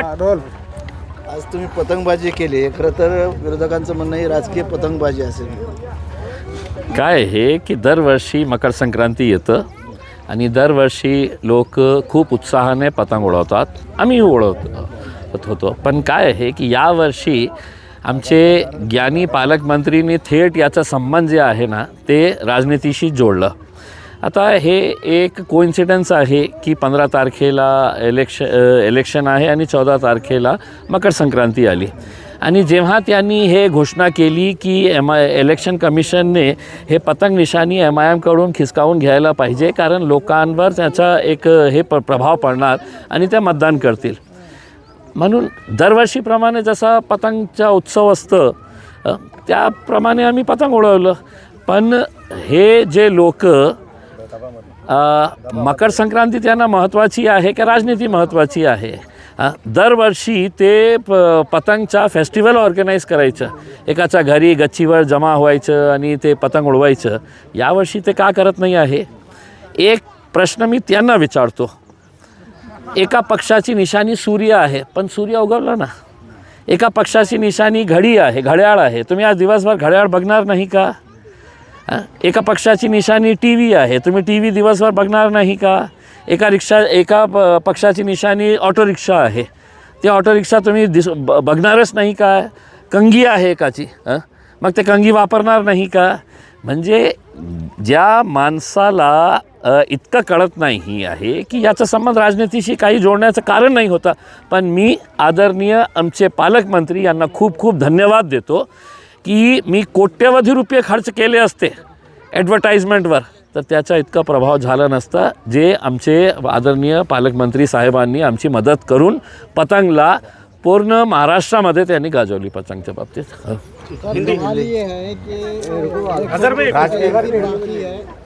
आज तुम्ही पतंगबाजी केली, खरं तर विरोधकांचं म्हणणं ही राजकीय पतंगबाजी असेल. काय आहे की दरवर्षी मकर संक्रांती येतं आणि दरवर्षी लोक खूप उत्साहाने पतंग उडवतात, आम्ही उडवत होतो. पण काय आहे की यावर्षी आमचे ज्ञानी पालकमंत्रींनी थेट याचा संबंध जे आहे ना ते राजनीतीशी जोडलं. आता हे एक कोइन्सिडन्स आहे की 15 तारखेला इलेक्शन आहे आणि 14 तारखेला मकर संक्रांती आली. आणि जेव्हा त्यांनी हे घोषणा केली की इलेक्शन कमिशनने हे पतंग निशाणी MIMकडून खिसकावून घ्यायला पाहिजे, कारण लोकांवर त्याचा एक हे प्रभाव पडणार आणि ते मतदान करतील. म्हणून दरवर्षीप्रमाणे जसा पतंगचा उत्सव असतं त्याप्रमाणे आम्ही पतंग उडवलं. पण हे जे लोक मकर संक्रांती त्यांना महत्त्वाची आहे का राजनीती महत्त्वाची आहे, दरवर्षी ते पतंगचा फेस्टिवल ऑर्गनाईज करायचं, एकाच्या घरी गच्चीवर जमा व्हायचं आणि ते पतंग उडवायचं. यावर्षी ते का करत नाही आहे. एक प्रश्न मी त्यांना विचारतो. एका पक्षाची निशाणी सूर्य आहे, पण सूर्य उगवला ना. एका पक्षाची निशाणी घडी आहे, घड्याळ आहे, तुम्ही आज दिवसभर घड्याळ बघणार नाही का. एका पक्षाची निशाणी TV आहे, तुम्ही TV दिवसभर बघणार नाही का. एका पक्षाची निशाणी ऑटो रिक्षा आहे, ते ऑटो रिक्षा तुम्ही बघणारच नाही का. कंगी आहे एकाची, मग ते कंगी वापरणार नाही का. म्हणजे ज्या माणसाला इतकं कळत नाही आहे की याचा संबंध राजनीतीशी काही जोडण्याचं कारण नाही होता. पण मी आदरणीय आमचे पालकमंत्री यांना खूप खूप धन्यवाद देतो की मी कोट्यवधी रुपये खर्च केले असते ॲडव्हर्टाईजमेंटवर तर त्याचा इतका प्रभाव झाला नसता, जे आमचे आदरणीय पालकमंत्री साहेबांनी आमची मदत करून पतंगला पूर्ण महाराष्ट्रामध्ये त्यांनी गाजवली पतंगच्या बाबतीत.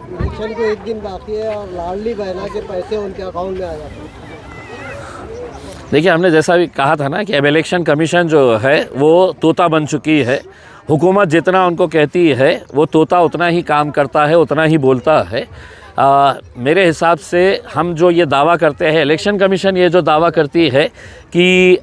इलेक्शन को एक दिन बाकी है और लाडली बहना के पैसे उनके अकाउंट में आ जाते हैं. देखिए, हमने जैसा भी कहा था ना कि अब इलेक्शन कमीशन जो है वो तोता बन चुकी है. हुकूमत जितना उनको कहती है वो तोता उतना ही काम करता है, उतना ही बोलता है. मेरे हिसाब से हम जो ये दावा करते हैं, इलेक्शन कमीशन ये जो दावा करती है कि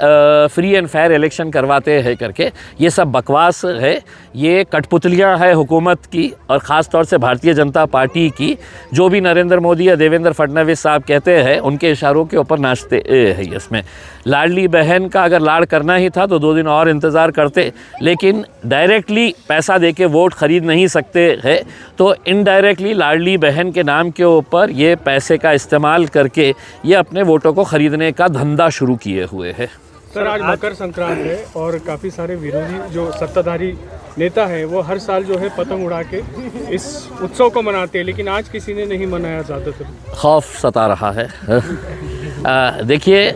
फ्री एंड फेयर इलेक्शन करवाते हैं करके, ये सब बकवास है. ये कठपुतलियाँ है हुकूमत की और ख़ास तौर से भारतीय जनता पार्टी की. जो भी नरेंद्र मोदी या देवेंद्र फडणवीस साहब कहते हैं उनके इशारों के ऊपर नाचते हैं. इसमें लाडली बहन का अगर लाड़ करना ही था तो 2 दिन और इंतज़ार करते, लेकिन डायरेक्टली पैसा देके वोट ख़रीद नहीं सकते हैं तो इनडायरेक्टली लाडली बहन के नाम के ऊपर ये पैसे का इस्तेमाल करके ये अपने वोटों को ख़रीदने का धंधा शुरू किए हुए हैं. सर, आज मकर संक्रांत है और काफ़ी सारे विरोधी जो सत्ताधारी नेता है वो हर साल जो है पतंग उड़ा के इस उत्सव को मनाते हैं, लेकिन आज किसी ने नहीं मनाया. ज़्यादातर खौफ सता रहा है. देखिए,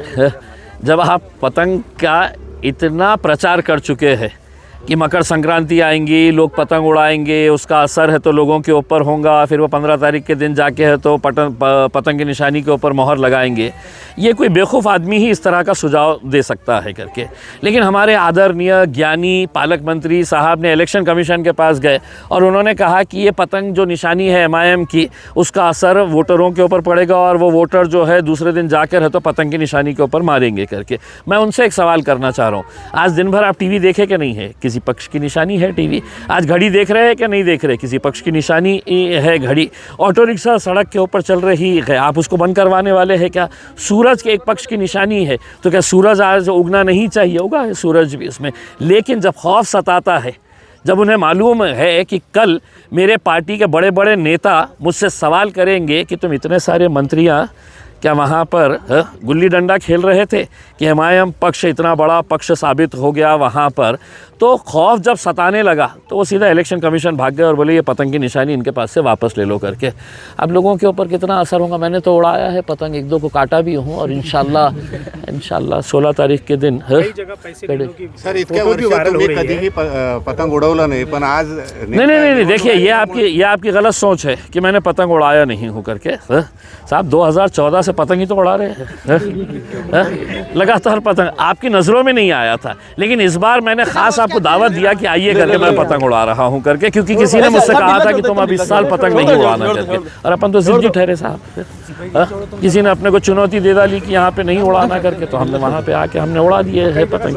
जब आप पतंग का इतना प्रचार कर चुके हैं कि मकर संक्रांति आएंगी, लोग पतंग उड़ाएंगे, उसका असर है तो लोगों के ऊपर होगा, फिर वो 15 तारीख के दिन जाके है तो पतंग की निशानी के ऊपर मोहर लगाएंगे. ये कोई बेवकूफ़ आदमी ही इस तरह का सुझाव दे सकता है करके. लेकिन हमारे आदरणीय ज्ञानी पालक मंत्री साहब ने इलेक्शन कमीशन के पास गए और उन्होंने कहा कि ये पतंग जो निशानी है MIM की, उसका असर वोटरों के ऊपर पड़ेगा और वो वोटर जो है दूसरे दिन जाकर है तो पतंग की निशानी के ऊपर मारेंगे करके. मैं उनसे एक सवाल करना चाह रहा हूँ, आज दिन भर आप TV देखे कि नहीं है, किसी पक्ष की निशानी है TV. आज घड़ी देख रहे हैं कि नहीं देख रहे, किसी पक्ष की निशानी है घड़ी. ऑटो रिक्शा सड़क के ऊपर चल रही है, आप उसको बंद करवाने वाले हैं क्या. सूरज के एक पक्ष की निशानी है तो क्या सूरज आज उगना नहीं चाहिए, उगा है सूरज भी उसमें. लेकिन जब खौफ सताता है, जब उन्हें मालूम है कि कल मेरे पार्टी के बड़े बड़े नेता मुझसे सवाल करेंगे कि तुम इतने सारे मंत्रियां क्या वहाँ पर गुल्ली डंडा खेल रहे थे कि MIM पक्ष इतना बड़ा पक्ष साबित हो गया वहाँ पर, तो खौफ जब सताने लगा तो वो सीधा इलेक्शन कमीशन भाग गए और बोले ये पतंग की निशानी इनके पास से वापस ले लो करके. अब लोगों के ऊपर कितना असर होगा. मैंने तो उड़ाया है पतंग, 1-2 को काटा भी हूँ और इंशाल्लाह 16 तारीख के दिन. सर, इतक्या वर्षी तुम्ही कधीही पतंग उडवला नाही, पण आज नहीं. देखिए, ये आपकी गलत सोच है कि मैंने पतंग उड़ाया नहीं हूँ करके. साहब 2014 से पतंग ही तो उड़ा रहे हैं लगातार. पतंग आपकी नज़रों में नहीं आया था, लेकिन इस बार मैंने ख़ास आपको दावत दिया कि आइए करके मैं पतंग उड़ा रहा हूँ करके, क्योंकि किसी ने मुझसे कहा था कि तुम अब इस साल पतंग नहीं उड़ाना करके, और अपन तो जिद्दी ठहरे साहब। किसी ने अपने को चुनौती दे डाली कि यहाँ पे नहीं उड़ाना करके, तो हमने वहाँ पे आके हमने उड़ा दिए है पतंग।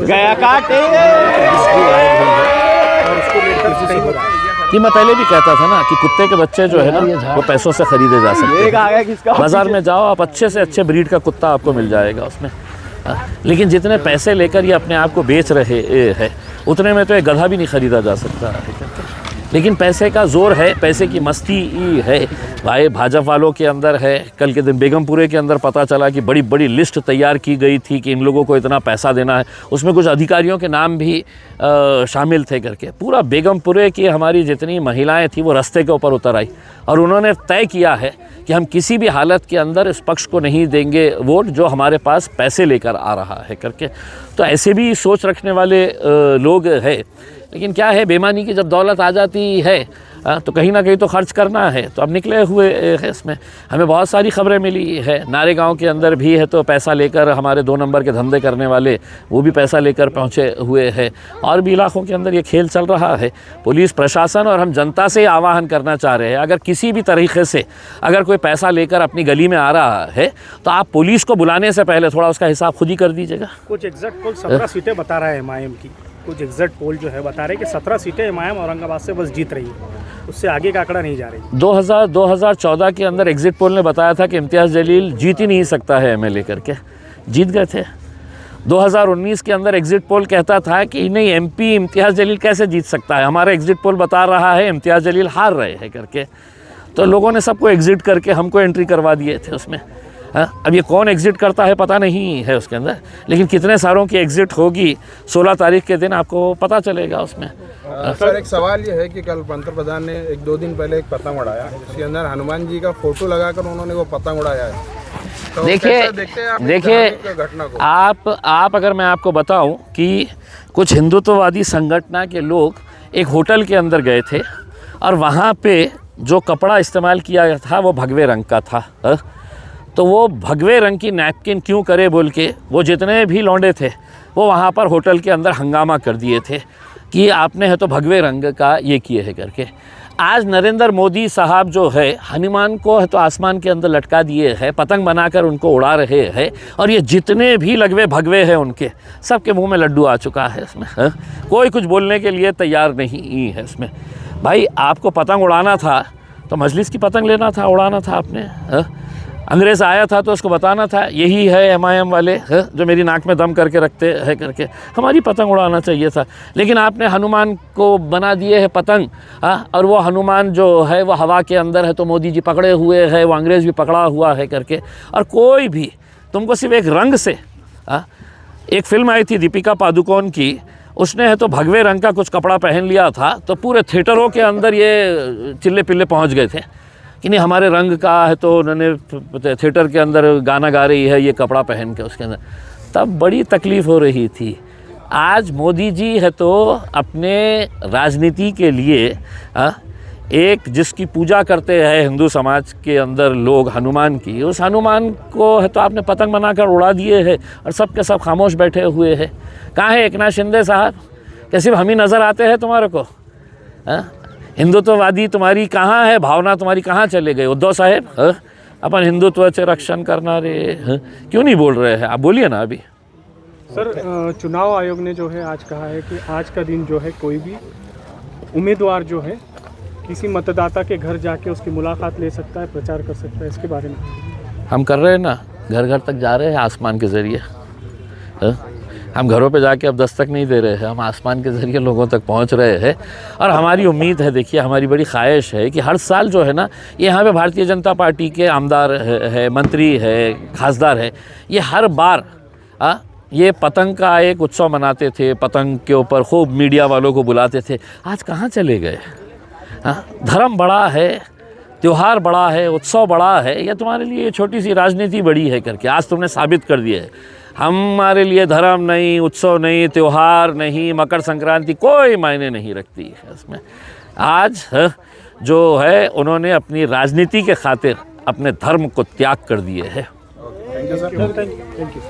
कि मैं पहले भी कहता था ना कि कुत्ते के बच्चे जो है ना वो पैसों से खरीदे जा सकते हैं। बाजार में जाओ आप, अच्छे से अच्छे ब्रीड का कुत्ता आपको मिल जाएगा उसमें, लेकिन जितने पैसे लेकर ये अपने आप को बेच रहे हैं उतने में तो एक गधा भी नहीं खरीदा जा सकता। लेकिन पैसे का जोर है, पैसे की मस्ती है भाई भाजपा वालों के अंदर है। कल के दिन बेगमपुरे के अंदर पता चला कि बड़ी बड़ी लिस्ट तैयार की गई थी कि इन लोगों को इतना पैसा देना है, उसमें कुछ अधिकारियों के नाम भी शामिल थे करके। पूरा बेगमपुरे की हमारी जितनी महिलाएं थी वो रास्ते के ऊपर उतर आई और उन्होंने तय किया है कि हम किसी भी हालत के अंदर इस पक्ष को नहीं देंगे वोट जो हमारे पास पैसे लेकर आ रहा है करके। तो ऐसे भी सोच रखने वाले लोग हैं, लेकिन क्या है, बेईमानी की जब दौलत आ जाती है तो कहीं ना कहीं तो खर्च करना है। तो अब निकले हुए है इसमें। हमें बहुत सारी खबरें मिली है, नारेगांव के अंदर भी है तो पैसा लेकर हमारे 2 नंबर के धंधे करने वाले वो भी पैसा लेकर पहुंचे हुए हैं, और भी इलाकों के अंदर ये खेल चल रहा है। पुलिस प्रशासन और हम जनता से आह्वान करना चाह रहे हैं, अगर किसी भी तरीके से अगर कोई पैसा लेकर अपनी गली में आ रहा है तो आप पुलिस को बुलाने से पहले थोड़ा उसका हिसाब खुद ही कर दीजिएगा। कुछ एग्जैक्ट पोल 17 सीटें बता रहा है एमआईएम की, कुछ एग्जैक्ट पोल जो है बता रहे कि 17 सीटें एमआईएम औरंगाबाद से बस जीत रही है, उससे आगे का आंकड़ा नहीं जा रही। 2014 के अंदर एग्जिट पोल ने बताया था कि इम्तियाज़ जलील जीत ही नहीं सकता है एमएलए करके, जीत गए थे। 2019 के अंदर एग्जिट पोल कहता था कि नहीं एमपी इम्तियाज़ जलील कैसे जीत सकता है, हमारा एग्जिट पोल बता रहा है इम्तियाज़ जलील हार रहे हैं करके। तो लोगों ने सबको एग्जिट करके हमको एंट्री करवा दिए थे उसमें। अब ये कौन एग्जिट करता है पता नहीं है उसके अंदर, लेकिन कितने सारों की एग्जिट होगी 16 तारीख के दिन आपको पता चलेगा उसमें। सर एक सवाल ये है कि कल पंतप्रधान ने 1-2 दिन पहले एक पतंग उड़ाया, इसके अंदर हनुमान जी का फोटो लगाकर उन्होंने वो पतंग उड़ाया है। तो देखिए घटना को आप अगर मैं आपको बताऊं कि कुछ हिंदुत्ववादी संगठन के लोग एक होटल के अंदर गए थे और वहाँ पे जो कपड़ा इस्तेमाल किया था वो भगवे रंग का था। तो वो भगवे रंग की नैपकिन क्यों करे बोल के वो जितने भी लौंडे थे वो वहाँ पर होटल के अंदर हंगामा कर दिए थे कि आपने है तो भगवे रंग का ये किए है करके। आज नरेंद्र मोदी साहब जो है हनुमान को है तो आसमान के अंदर लटका दिए है, पतंग बनाकर उनको उड़ा रहे हैं, और ये जितने भी लगवे भगवे हैं उनके सबके मुंह में लड्डू आ चुका है इसमें। कोई कुछ बोलने के लिए तैयार नहीं है इसमें। भाई आपको पतंग उड़ाना था तो मजलिस की पतंग लेना था, उड़ाना था आपने। अंग्रेज़ आया था तो उसको बताना था यही है एमआईएम वाले जो मेरी नाक में दम करके रखते हैं करके, हमारी पतंग उड़ाना चाहिए था। लेकिन आपने हनुमान को बना दिए है पतंग, और वो हनुमान जो है वो हवा के अंदर है तो मोदी जी पकड़े हुए हैं, वो अंग्रेज़ भी पकड़ा हुआ है करके। और कोई भी तुमको सिर्फ एक रंग से, एक फिल्म आई थी दीपिका पादुकोण की, उसने है तो भगवे रंग का कुछ कपड़ा पहन लिया था तो पूरे थिएटरों के अंदर ये चिल्ले पिल्ले पहुंच गए थे कि नहीं हमारे रंग का है, तो उन्होंने थिएटर के अंदर गाना गा रही है ये कपड़ा पहन के उसके अंदर, तब बड़ी तकलीफ़ हो रही थी। आज मोदी जी है तो अपने राजनीति के लिए एक जिसकी पूजा करते हैं हिंदू समाज के अंदर लोग हनुमान की, उस हनुमान को है तो आपने पतंग बनाकर उड़ा दिए हैं और सब के सब खामोश बैठे हुए हैं। कहाँ है एकनाथ शिंदे साहब? क्या सिर्फ हम ही नज़र आते हैं तुम्हारे को? हिंदुत्ववादी तुम्हारी कहाँ है भावना, तुम्हारी कहाँ चले गए? उद्धव साहेब अपन हिंदुत्व से रक्षण करना रे क्यों नहीं बोल रहे हैं? आप बोलिए ना अभी। सर चुनाव आयोग ने जो है आज कहा है कि आज का दिन जो है कोई भी उम्मीदवार जो है किसी मतदाता के घर जाके उसकी मुलाकात ले सकता है, प्रचार कर सकता है, इसके बारे में हम कर रहे हैं ना, घर घर तक जा रहे हैं आसमान के ज़रिए। हम घरों पे जाके अब दस्तक नहीं दे रहे हैं, हम आसमान के ज़रिए लोगों तक पहुंच रहे हैं। और हमारी उम्मीद है, देखिए हमारी बड़ी ख्वाहिश है कि हर साल जो है ना यहाँ पे भारतीय जनता पार्टी के आमदार है, मंत्री है, खासदार है, ये हर बार ये पतंग का एक उत्सव मनाते थे, पतंग के ऊपर खूब मीडिया वालों को बुलाते थे। आज कहाँ चले गए? धर्म बड़ा है, त्यौहार बड़ा है, उत्सव बड़ा है, या तुम्हारे लिए छोटी सी राजनीति बड़ी है करके आज तुमने साबित कर दिया है। हमारे लिए धर्म नहीं, उत्सव नहीं, त्यौहार नहीं, मकर संक्रांति कोई मायने नहीं रखती है इसमें। आज जो है उन्होंने अपनी राजनीति के खातिर अपने धर्म को त्याग कर दिए है। Thank you sir. Thank you.